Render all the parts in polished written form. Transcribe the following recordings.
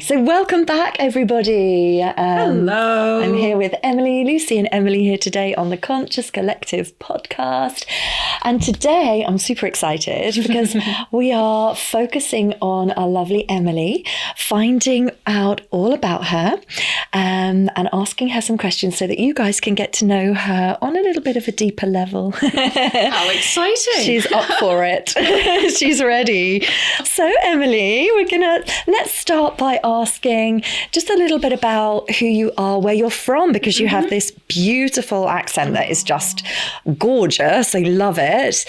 So welcome back, everybody. Hello. I'm here with Emily, Lucy and Emily here today on the Conscious Collective podcast. And today I'm super excited because we are focusing on our lovely Emily, finding out all about her and asking her some questions so that you guys can get to know her on a little bit of a deeper level. How exciting. She's up for it. She's ready. So Emily, let's start by asking just a little bit about who you are, where you're from, because you have this beautiful accent that is just gorgeous. I love it.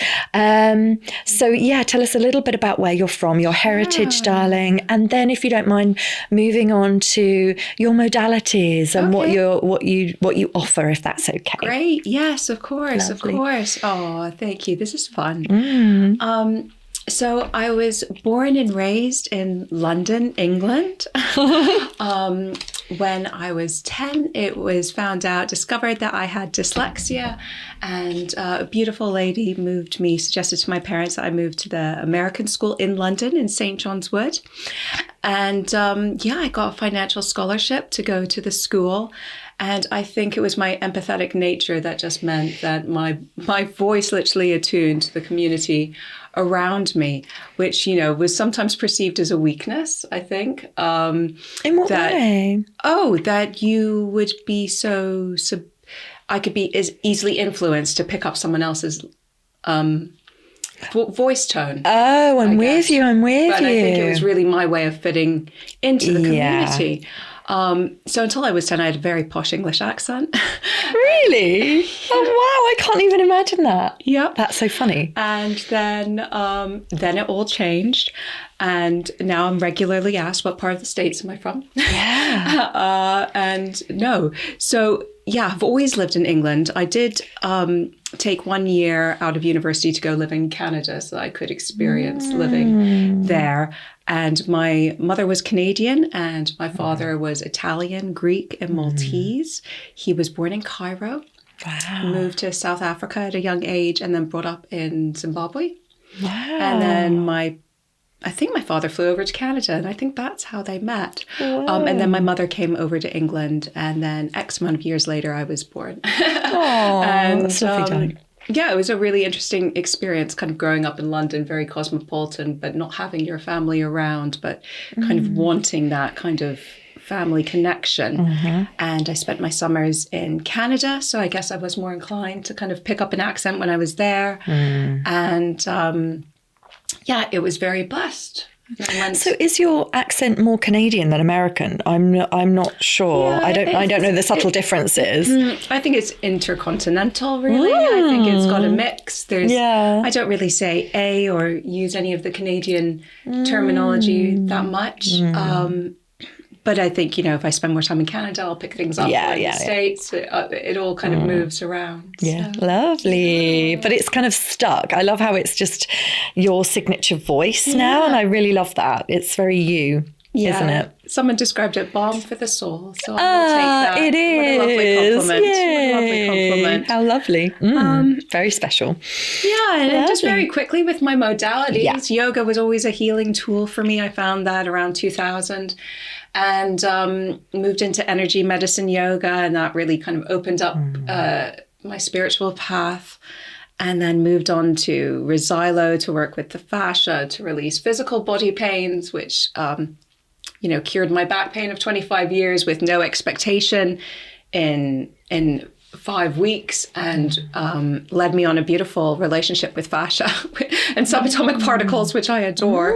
So yeah, tell us a little bit about where you're from, your heritage, darling, and then if you don't mind moving on to your modalities and what you offer, if that's okay. Great. Yes, of course. Lovely. Of course. Oh, thank you. This is fun. So I was born and raised in London, England. When I was 10, it was discovered that I had dyslexia, and a beautiful lady suggested to my parents that I moved to the American school in London in St. John's Wood. And I got a financial scholarship to go to the school. And I think it was my empathetic nature that just meant that my voice literally attuned to the community around me, which, was sometimes perceived as a weakness, I think. In what way? Oh, that you would be I could be as easily influenced to pick up someone else's voice tone. Oh, I'm with you. But I think it was really my way of fitting into the community. Yeah. So until I was 10, I had a very posh English accent. Really? Oh, wow. I can't even imagine that. Yep. That's so funny. And then it all changed. And now I'm regularly asked, what part of the States am I from? Yeah. I've always lived in England. I did take 1 year out of university to go live in Canada so that I could experience living there. And my mother was Canadian and my father was Italian, Greek, and Maltese. He was born in Cairo. Wow. Moved to South Africa at a young age and then brought up in Zimbabwe. Wow. And then I think my father flew over to Canada, and I think that's how they met. And then my mother came over to England, and then X amount of years later, I was born. Oh, that's lovely time. Yeah, it was a really interesting experience, kind of growing up in London, very cosmopolitan, but not having your family around, but kind of wanting that kind of family connection. And I spent my summers in Canada, so I guess I was more inclined to kind of pick up an accent when I was there. And it was very blessed. So is your accent more Canadian than American? I'm not sure. Yeah, I don't know the subtle differences. I think it's intercontinental, really. I think it's got a mix. I don't really say A or use any of the Canadian terminology that much. But I think, if I spend more time in Canada, I'll pick things up in the States. It all kind of moves around. Yeah, so. Lovely. But it's kind of stuck. I love how it's just your signature voice now. And I really love that. It's very you, isn't it? Someone described it balm for the soul. So I will take that. It is. What a lovely compliment. Yay. What a lovely compliment. How lovely. Very special. Yeah, and just very quickly with my modalities, yoga was always a healing tool for me. I found that around 2000. And moved into energy medicine yoga, and that really kind of opened up my spiritual path. And then moved on to Resilo to work with the fascia to release physical body pains, which cured my back pain of 25 years with no expectation in 5 weeks, and led me on a beautiful relationship with fascia and subatomic particles, which I adore.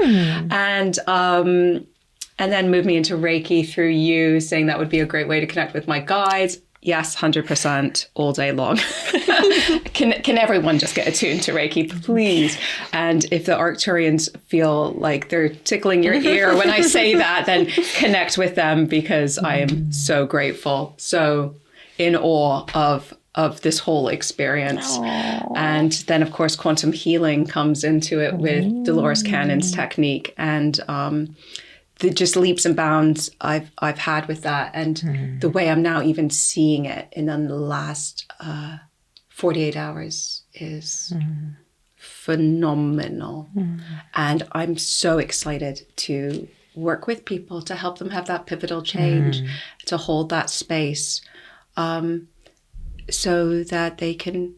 And then moved me into Reiki through you, saying that would be a great way to connect with my guides. Yes, 100% all day long. Can everyone just get attuned to Reiki, please? And if the Arcturians feel like they're tickling your ear when I say that, then connect with them, because I am so grateful, so in awe of this whole experience. Aww. And then, of course, quantum healing comes into it with Dolores Cannon's technique, and the just leaps and bounds I've had with that, and the way I'm now even seeing it in the last 48 hours is phenomenal. And I'm so excited to work with people to help them have that pivotal change, to hold that space, so that they can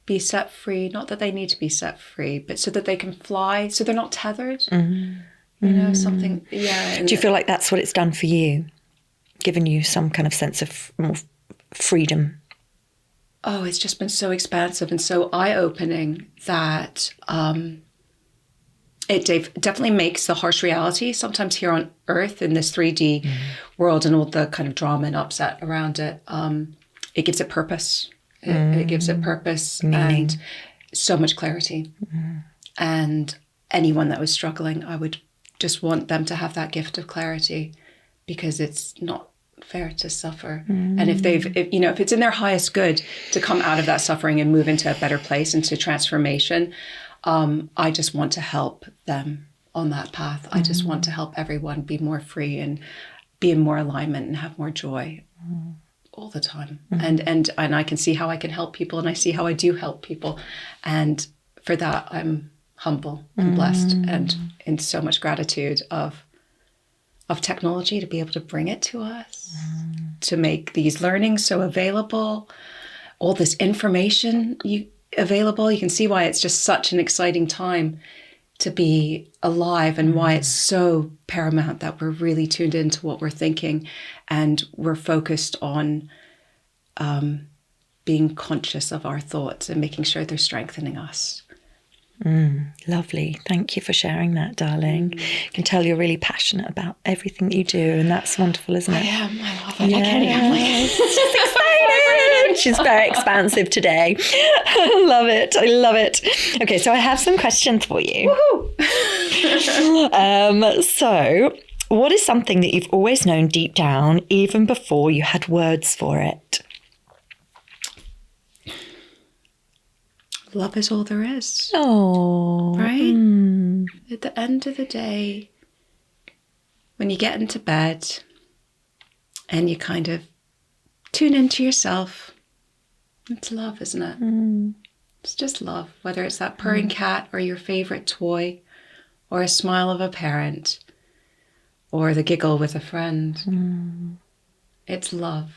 be set free. Not that they need to be set free, but so that they can fly, so they're not tethered. Something. Yeah. Do you feel like that's what it's done for you? Given you some kind of sense of more freedom? Oh, it's just been so expansive and so eye-opening that it definitely makes the harsh reality sometimes here on Earth in this 3D world and all the kind of drama and upset around it. It gives it purpose. It gives it purpose, meaning, and so much clarity. And anyone that was struggling, I would just want them to have that gift of clarity, because it's not fair to suffer. And if it's in their highest good to come out of that suffering and move into a better place, into transformation, I just want to help them on that path. I just want to help everyone be more free and be in more alignment and have more joy all the time. And I can see how I can help people, and I see how I do help people. And for that, I'm humble and blessed, and in so much gratitude of technology to be able to bring it to us, to make these learnings so available, all this information available. You can see why it's just such an exciting time to be alive, and why it's so paramount that we're really tuned into what we're thinking, and we're focused on being conscious of our thoughts and making sure they're strengthening us. Lovely. Thank you for sharing that, darling. I can tell you're really passionate about everything that you do, and that's wonderful, isn't it? I am. I love it. Yeah. I can't even. It's just exciting. She's very expansive today. I love it. I love it. Okay, so I have some questions for you. Woohoo! So, what is something that you've always known deep down, even before you had words for it? Love is all there is. Oh. Right? At the end of the day, when you get into bed and you kind of tune into yourself, it's love, isn't it? It's just love. Whether it's that purring cat, or your favorite toy, or a smile of a parent, or the giggle with a friend. It's love.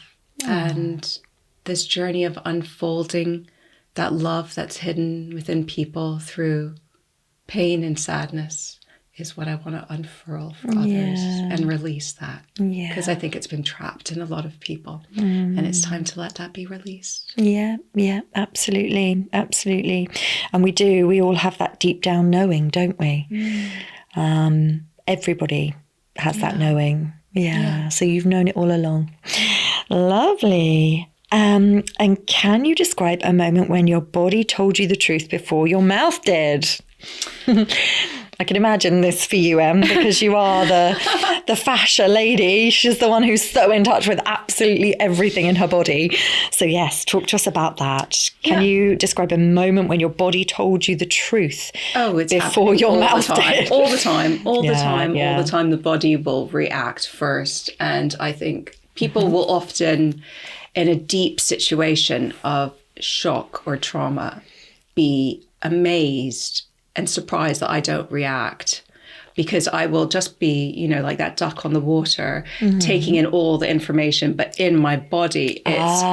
And this journey of unfolding that love that's hidden within people through pain and sadness is what I want to unfurl for others and release that. Because I think it's been trapped in a lot of people, and it's time to let that be released. Yeah, absolutely. Absolutely. And we all have that deep down knowing, don't we? Everybody has that knowing. Yeah. So you've known it all along. Lovely. And can you describe a moment when your body told you the truth before your mouth did? I can imagine this for you, Em, because you are the fascia lady. She's the one who's so in touch with absolutely everything in her body. So yes, talk to us about that. Can you describe a moment when your body told you the truth before your mouth did? All the time. All the time the body will react first. And I think people will often, in a deep situation of shock or trauma, be amazed and surprised that I don't react, because I will just be, like that duck on the water, taking in all the information, but in my body, it's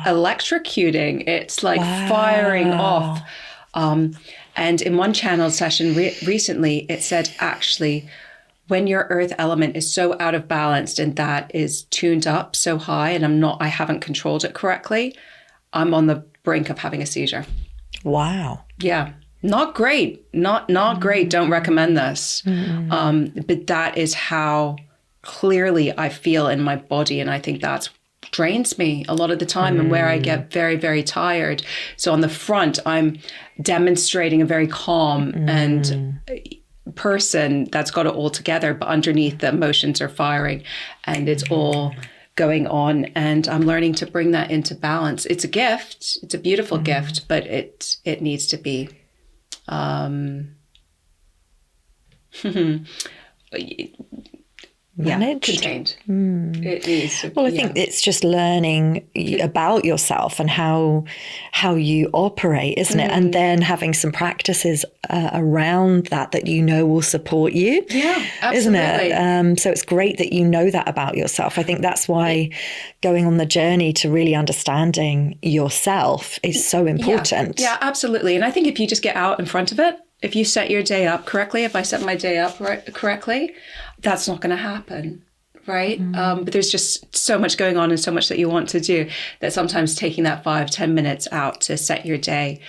electrocuting. It's like firing off. And in one channel session recently, it said, actually, when your earth element is so out of balance and that is tuned up so high, and I haven't controlled it correctly, I'm on the brink of having a seizure. Wow. Yeah. Not great. Not great. Don't recommend this. But that is how clearly I feel in my body. And I think that drains me a lot of the time, and where I get very, very tired. So on the front, I'm demonstrating a very calm and person that's got it all together, but underneath the emotions are firing, and it's all going on. And I'm learning to bring that into balance. It's a gift. It's a beautiful gift, but it needs to be managed. Contained. It needs to, Well, I think it's just learning about yourself and how you operate, isn't it? And then having some practices around that you know will support you. Yeah, absolutely. Isn't it? So it's great that you know that about yourself. I think that's why going on the journey to really understanding yourself is so important. Yeah, absolutely. And I think if you just get out in front of it, if you set your day up correctly, if I set my day up correctly, that's not going to happen. Right. But there's just so much going on and so much that you want to do that sometimes taking that 5-10 minutes out to set your day,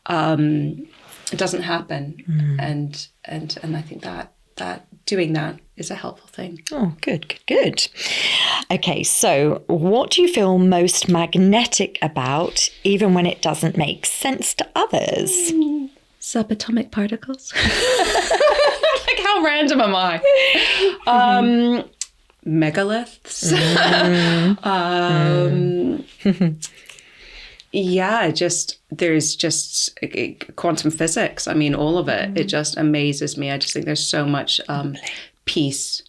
it doesn't happen. And I think that doing that is a helpful thing. Oh, good. Okay, so what do you feel most magnetic about, even when it doesn't make sense to others? Subatomic particles. Like, how random am I? Megaliths. Yeah, there's just quantum physics. I mean, all of it. It just amazes me. I just think there's so much peace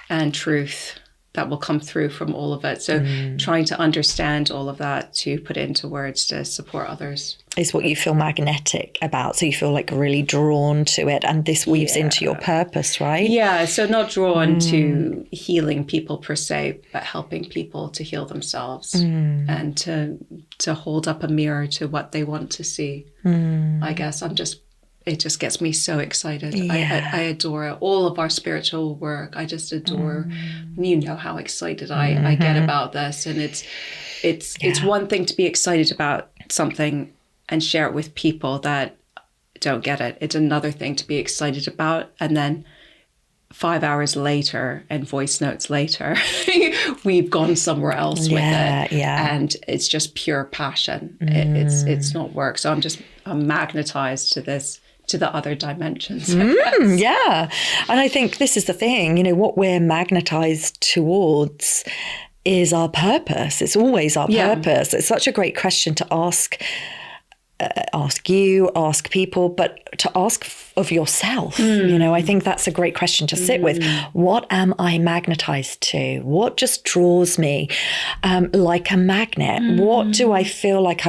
and truth that will come through from all of it. So trying to understand all of that, to put it into words to support others, is what you feel magnetic about. So you feel like really drawn to it, and this weaves into your purpose, right? Yeah, so not drawn to healing people per se, but helping people to heal themselves and to hold up a mirror to what they want to see. I guess it just gets me so excited. Yeah. I adore it. All of our spiritual work, I just adore. You know how excited I get about this. And it's one thing to be excited about something and share it with people that don't get it. It's another thing to be excited about, and then 5 hours later and voice notes later, we've gone somewhere else with it. Yeah. And it's just pure passion. It's not work. So I'm magnetized to the other dimensions. Yeah. And I think this is the thing, what we're magnetized towards is our purpose. It's always our purpose. It's such a great question to ask people, but to ask of yourself. I think that's a great question to sit with. What am I magnetized to? What just draws me like a magnet? What do I feel like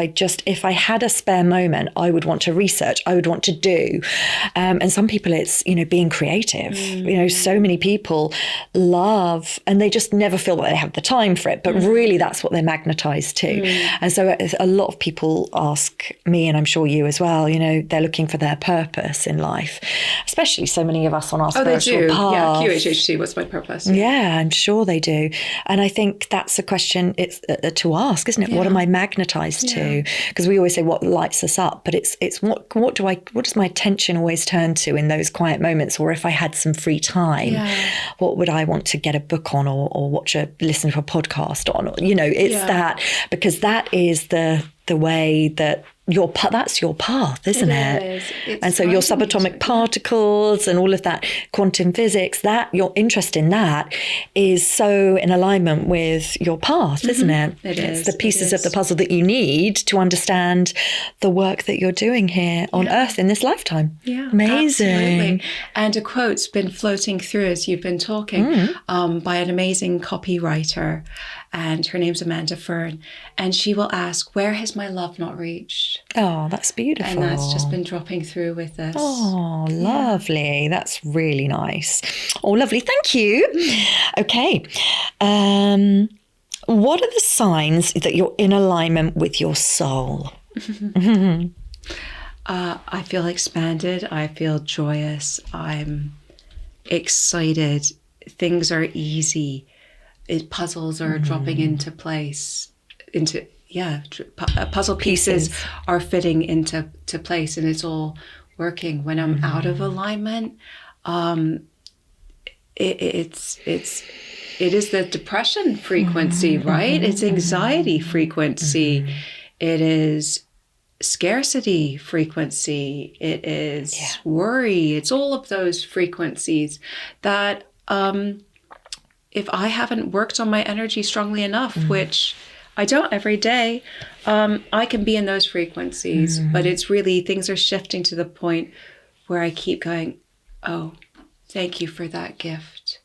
if I had a spare moment, I would want to research, I would want to do. And some people it's, being creative. So many people love, and they just never feel that they have the time for it, but really that's what they're magnetized to. And so a lot of people ask me, and I'm sure you as well, they're looking for their purpose in life, especially so many of us on our spiritual path. Yeah, QHHT, what's my purpose? Yeah, I'm sure they do. And I think that's a question it's to ask, isn't it? Yeah. What am I magnetized to? Because we always say what lights us up, but it's what does my attention always turn to in those quiet moments? Or if I had some free time, what would I want to get a book on or listen to a podcast on? That, because that is the way that that's your path, isn't it? And so your subatomic particles and all of that, quantum physics, that your interest in that is so in alignment with your path, isn't it? It's the pieces of the puzzle that you need to understand the work that you're doing here on Earth in this lifetime. Yeah, amazing. Absolutely. And a quote's been floating through as you've been talking by an amazing copywriter. And her name's Amanda Fern. And she will ask, where has my love not reached? Oh, that's beautiful. And that's just been dropping through with this. Oh, lovely. That's really nice. Oh, lovely. Thank you. Okay. What are the signs that you're in alignment with your soul? I feel expanded. I feel joyous. I'm excited. Things are easy. Puzzles are dropping into place. Puzzle pieces are fitting into place, and it's all working. When I'm out of alignment, it is the depression frequency, right? It's anxiety frequency. It is scarcity frequency. It is worry. It's all of those frequencies that if I haven't worked on my energy strongly enough, which I don't every day, I can be in those frequencies. But it's really, things are shifting to the point where I keep going, oh, thank you for that gift.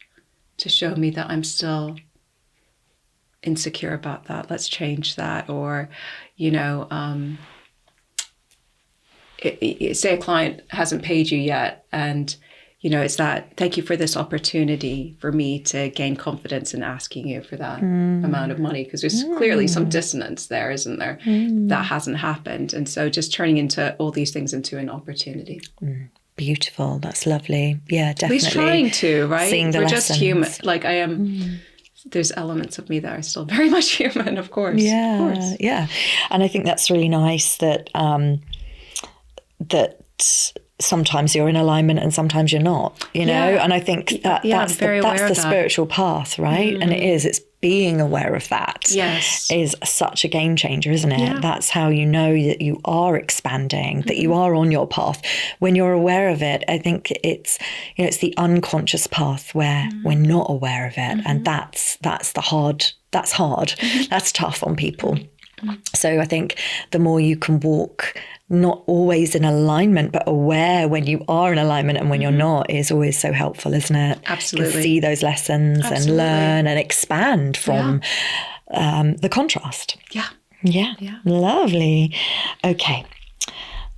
to show me that I'm still insecure about that. Let's change that. Or, you know, say a client hasn't paid you yet, and you know, it's that, thank you for this opportunity for me to gain confidence in asking you for that amount of money, because there's clearly some dissonance there, isn't there? That hasn't happened. And so just turning into all these things into an opportunity. Beautiful. That's lovely. Yeah, definitely. At least trying to, right? Seeing the We're lessons. just human. Like I am, there's elements of me that are still very much human, of course. Yeah, of course. yeah. And I think that's really nice that that sometimes you're in alignment and sometimes you're not, you know? Yeah. And I think that's the spiritual path, right? And it's being aware of that. Yes. Is such a game changer, isn't it? Yeah. That's how you know that you are expanding, that you are on your path. When you're aware of it, I think it's, you know, it's the unconscious path where we're not aware of it. And that's hard. That's tough on people. So I think the more you can walk, not always in alignment, but aware when you are in alignment and when you're not, is always so helpful, isn't it? Absolutely. To see those lessons and learn and expand from the contrast. Yeah. Yeah. Lovely. Okay.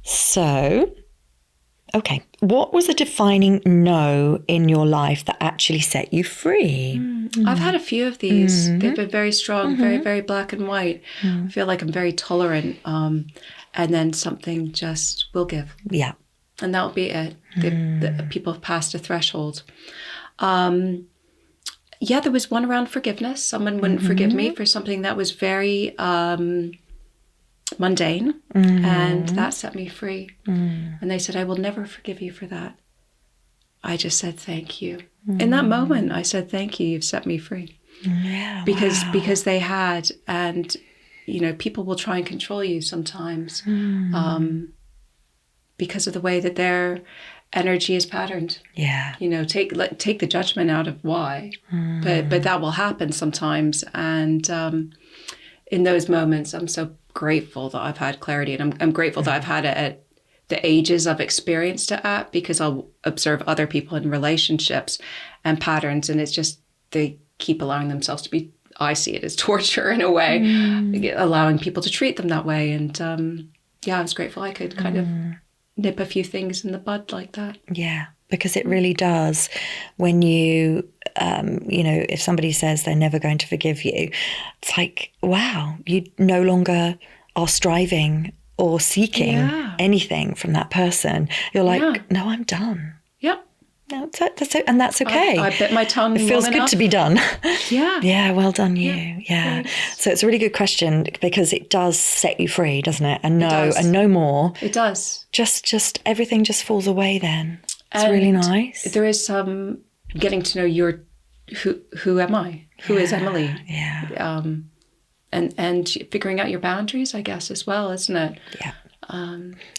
So, what was a defining no in your life that actually set you free? I've had a few of these. They've been very strong, very, very black and white. I feel like I'm very tolerant. And then something just will give. Yeah. And that'll be it. The people have passed a threshold. There was one around forgiveness. Someone wouldn't forgive me for something that was very mundane. And that set me free. And they said, I will never forgive you for that. I just said, thank you. In that moment, I said, thank you. You've set me free. Yeah. Because they had, and you know, people will try and control you sometimes because of the way that their energy is patterned. Yeah. You know, take the judgment out of why, but that will happen sometimes. And in those moments, I'm so grateful that I've had clarity, and I'm grateful that I've had it at the ages I've experienced it at, because I'll observe other people in relationships and patterns, and it's just they keep allowing themselves to be. I see it as torture in a way, allowing people to treat them that way. And I was grateful I could kind of nip a few things in the bud like that. Yeah, because it really does. When you, if somebody says they're never going to forgive you, it's like, wow, you no longer are striving or seeking anything from that person. You're like, no, I'm done. Yep. No, and that's okay. I bit my tongue. It feels good to be done. Yeah. Yeah, well done you. Yeah. So it's a really good question, because it does set you free, doesn't it? And no more. It does. Just everything just falls away then. It's really nice. There is some getting to know who am I? Who is Emily? Yeah. And figuring out your boundaries, I guess, as well, isn't it? Yeah.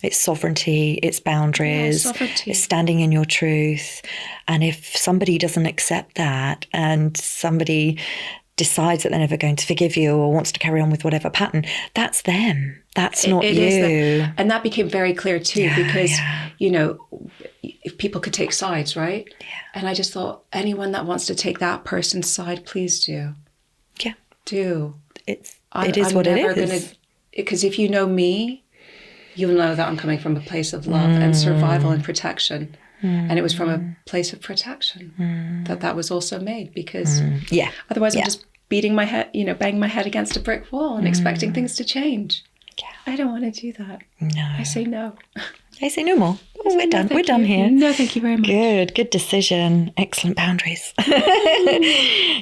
It's sovereignty, it's boundaries, it's standing in your truth. And if somebody doesn't accept that, and somebody decides that they're never going to forgive you or wants to carry on with whatever pattern, that's them. That's not you. And that became very clear too, because, you know, if people could take sides, right? Yeah. And I just thought, anyone that wants to take that person's side, please do. Yeah. Do. It is what it is. Because if you know me, you'll know that I'm coming from a place of love and survival and protection. And it was from a place of protection that was also made, because otherwise I'm just beating my head, banging my head against a brick wall and expecting things to change. Yeah. I don't want to do that. No. I say no. I say no more. Oh, we're done. We're done here. No, thank you very much. Good decision. Excellent boundaries.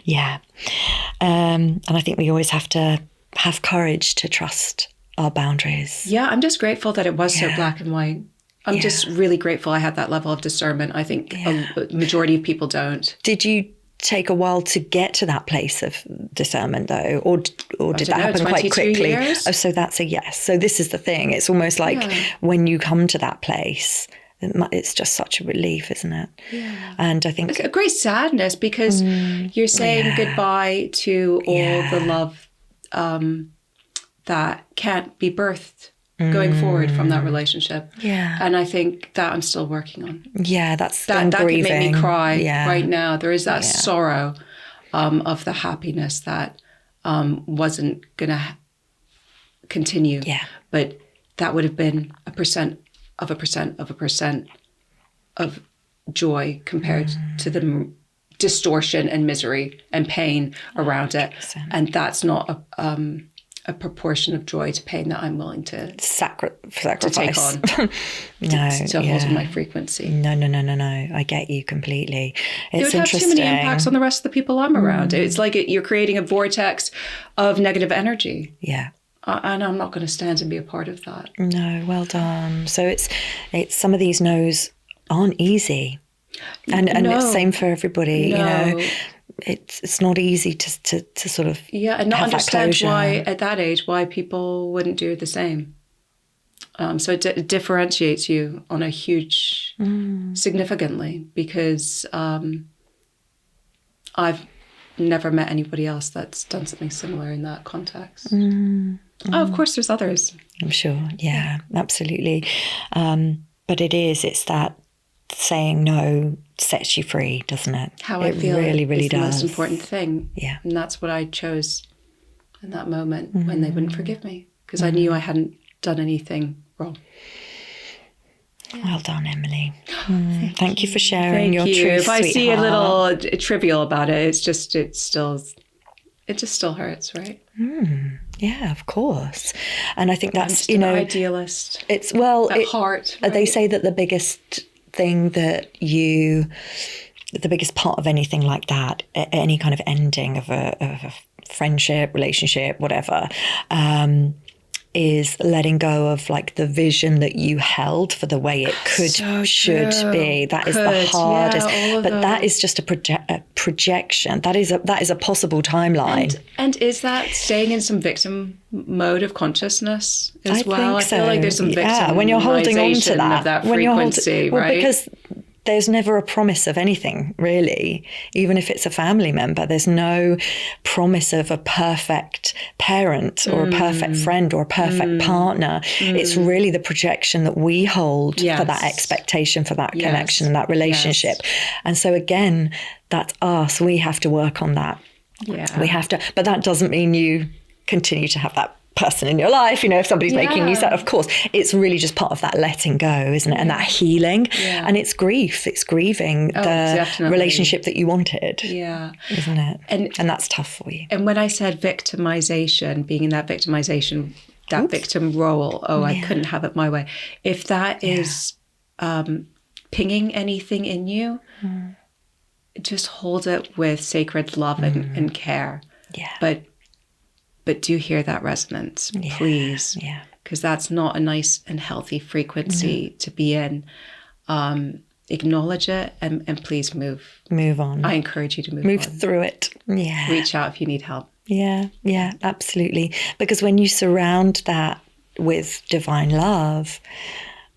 Yeah. And I think we always have to have courage to trust our boundaries. Yeah, I'm just grateful that it was so black and white. I'm just really grateful I had that level of discernment. I think a majority of people don't. Did you take a while to get to that place of discernment, though? Or did that happen quite quickly? Years? Oh, so that's a yes. So this is the thing. It's almost like when you come to that place, it's just such a relief, isn't it? Yeah. And I think... It's a great sadness, because you're saying goodbye to all the love that can't be birthed going forward from that relationship. Yeah. And I think that I'm still working on. Yeah, that can make me cry right Yeah. now. There is that sorrow of the happiness that wasn't going to continue. Yeah. But that would have been a percent of a percent of a percent of joy compared to the distortion and misery and pain around 100%. It. And that's not a proportion of joy to pain that I'm willing to sacrifice to take on. to hold in my frequency. No. I get you completely. It's it would have too many impacts on the rest of the people I'm around. It's like you're creating a vortex of negative energy. Yeah. And I'm not going to stand and be a part of that. No, well done. So it's some of these no's aren't easy, and it's same for everybody. No. It's not easy to sort of and not understand why at that age why people wouldn't do the same. So it differentiates you on a huge significantly, because I've never met anybody else that's done something similar in that context. Oh, of course, there's others. I'm sure. Yeah, absolutely. But it's that saying no sets you free, doesn't it? How I feel really, really is does. The most important thing. Yeah. And that's what I chose in that moment when they wouldn't forgive me, because I knew I hadn't done anything wrong. Well done, Emily. Thank you for sharing your truth, If I sweetheart. see a little trivial about it, it just still hurts, right? Yeah, of course. And I think I'm that's, just an idealist. It's, at heart. Right? They say that the biggest thing the biggest part of anything like that, any kind of ending of a friendship, relationship, whatever, is letting go of like the vision that you held for the way it should be. That is the hardest. But that is just a projection. That is a possible timeline. And is that staying in some victim mode of consciousness as well? I think so. I feel like there's some victimization when you're holding on to of that frequency, right? Because there's never a promise of anything, really. Even if it's a family member, there's no promise of a perfect parent or a perfect friend or a perfect partner. It's really the projection that we hold for that expectation, for that connection and that relationship. And so again, that's us. We have to work on that. Yeah. We have to, but that doesn't mean you continue to have that person in your life, if somebody's making you sad, of course, it's really just part of that letting go, isn't it? And that healing. And it's grief, it's grieving the relationship that you wanted. Yeah. Isn't it? And that's tough for you. And when I said victimization, being in that victimization, that victim role, I couldn't have it my way. If that is pinging anything in you, just hold it with sacred love and care. Yeah. But do hear that resonance, please. Yeah. Because that's not a nice and healthy frequency to be in. Acknowledge it and please move. Move on. I encourage you to move on. Through it. Yeah. Reach out if you need help. Yeah, absolutely. Because when you surround that with divine love,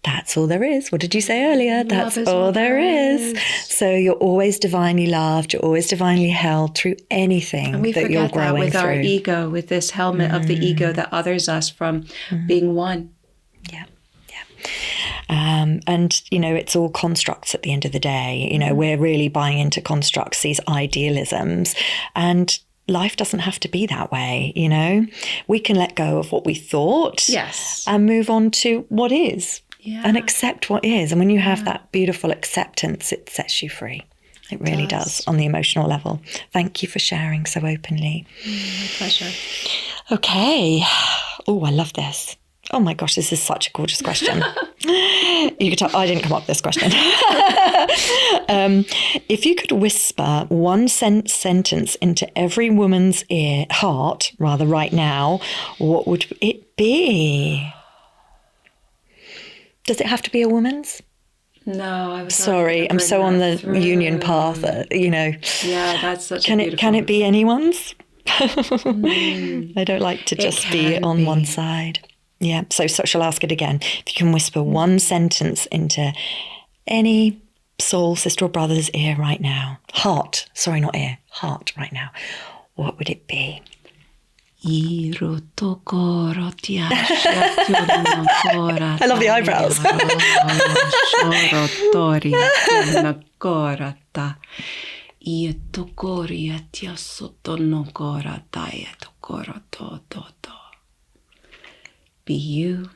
that's all there is. What did you say earlier? That's all there is. So you're always divinely loved. You're always divinely held through anything that you're growing through. And we forget that with our ego, with this helmet of the ego that others us from being one. Yeah. And, it's all constructs at the end of the day. We're really buying into constructs, these idealisms. And life doesn't have to be that way, We can let go of what we thought. Yes. And move on to what is. Yeah. And accept what is. And when you have that beautiful acceptance, it sets you free. It really does on the emotional level. Thank you for sharing so openly. My pleasure. Okay. Oh, I love this. Oh my gosh, this is such a gorgeous question. You could tell I didn't come up with this question. If you could whisper one sentence into every woman's heart right now, what would it be? Does it have to be a woman's? No, I was sorry. I'm so on the union path. Yeah, that's such. Can it be anyone's? I don't like to just be on one side. Yeah. So shall I ask it again? If you can whisper one sentence into any soul, sister or brother's ear right now, heart. Sorry, not ear. Heart right now. What would it be? I love the eyebrows. Be you.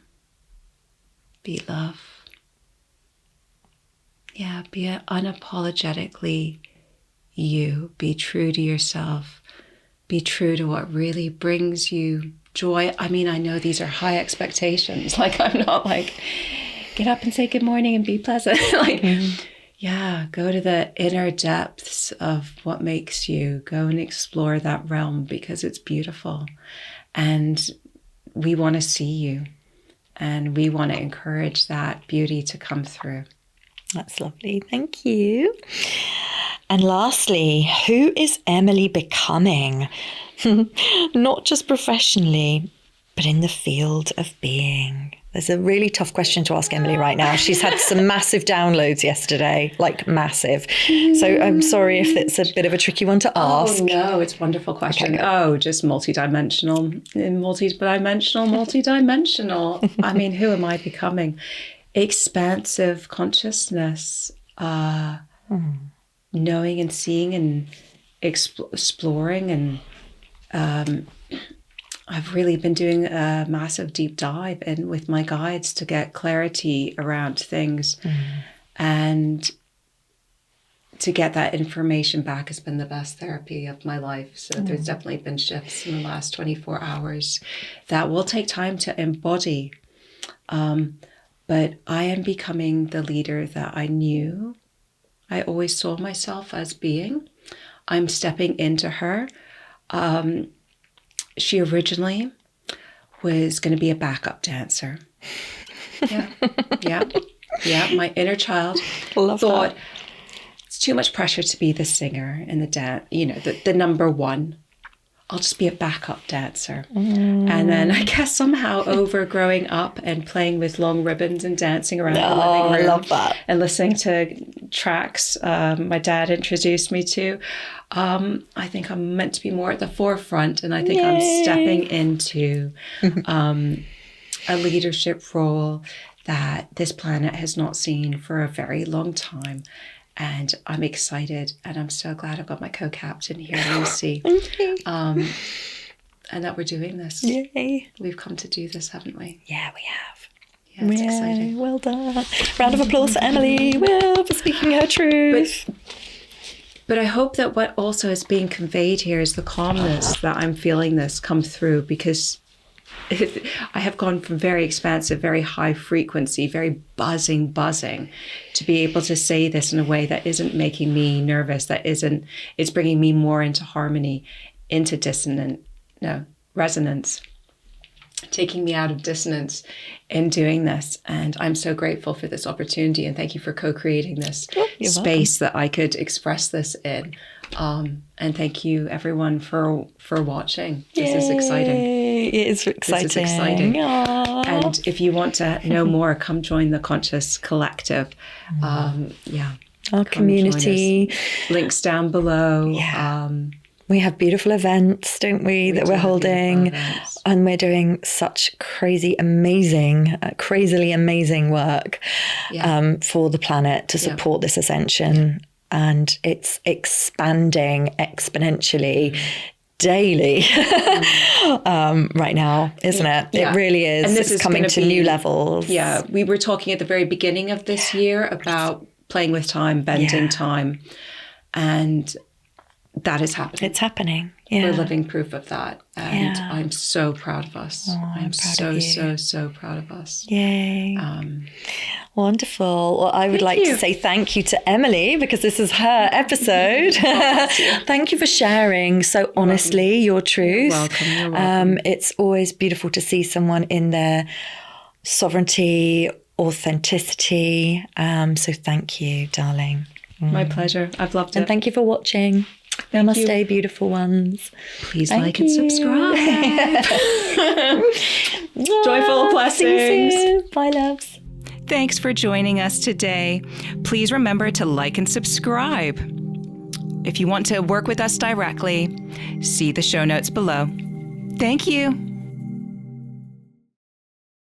Be love. Yeah, be unapologetically you. Be true to yourself. Be true to what really brings you joy. I mean, I know these are high expectations. Like, I'm not like, get up and say good morning and be pleasant. Like, yeah, go to the inner depths of what makes you. Go and explore that realm because it's beautiful. And we want to see you. And we want to encourage that beauty to come through. That's lovely. Thank you. And lastly, who is Emily becoming? Not just professionally, but in the field of being. There's a really tough question to ask Emily right now. She's had some massive downloads yesterday, like massive. So I'm sorry if it's a bit of a tricky one to ask. Oh, no, it's a wonderful question. Okay. Oh, just multidimensional. I mean, who am I becoming? Expansive consciousness, knowing and seeing and exploring. And I've really been doing a massive deep dive in with my guides to get clarity around things. And to get that information back has been the best therapy of my life. So there's definitely been shifts in the last 24 hours that will take time to embody. But I am becoming the leader that I knew I always saw myself as being. I'm stepping into her. She originally was going to be a backup dancer. Yeah. My inner child thought it's too much pressure to be the singer and the dance, the number one. I'll just be a backup dancer. And then I guess somehow over growing up and playing with long ribbons and dancing around the living room. I love that. And listening to tracks my dad introduced me to. I think I'm meant to be more at the forefront, and I think I'm stepping into a leadership role that this planet has not seen for a very long time. And I'm excited, and I'm so glad I've got my co-captain here, Lucy. And that we're doing this. Yay. We've come to do this, haven't we? Yeah, we have. Yeah, it's exciting. Well done. Round of applause for Emily for speaking her truth. But I hope that what also is being conveyed here is the calmness that I'm feeling this come through, because I have gone from very expansive, very high frequency, very buzzing, to be able to say this in a way that isn't making me nervous, it's bringing me more into harmony, into resonance, taking me out of dissonance in doing this. And I'm so grateful for this opportunity, and thank you for co-creating this space that I could express this in. And thank you everyone for watching. This is exciting. It is exciting. This is exciting. Aww. And if you want to know more, come join the Conscious Collective. Our community. Links down below. We have beautiful events, don't we, that we're holding. And we're doing such crazily amazing work for the planet to support this ascension. And it's expanding exponentially daily right now, isn't it? It really is. And this is coming to new levels. Yeah, we were talking at the very beginning of this year about playing with time, bending time. And that is happening. It's happening. Yeah. We're living proof of that. And I'm so proud of us. I'm so proud of us. Yay. Wonderful. Well, I would like to say thank you to Emily, because this is her episode. Thank you for sharing so honestly your truth. You're welcome. It's always beautiful to see someone in their sovereignty, authenticity. So thank you, darling. My pleasure. I've loved it. And thank you for watching. Namaste, beautiful ones. Please like and subscribe. Joyful blessings. Bye, loves. Thanks for joining us today. Please remember to like and subscribe. If you want to work with us directly, see the show notes below. Thank you.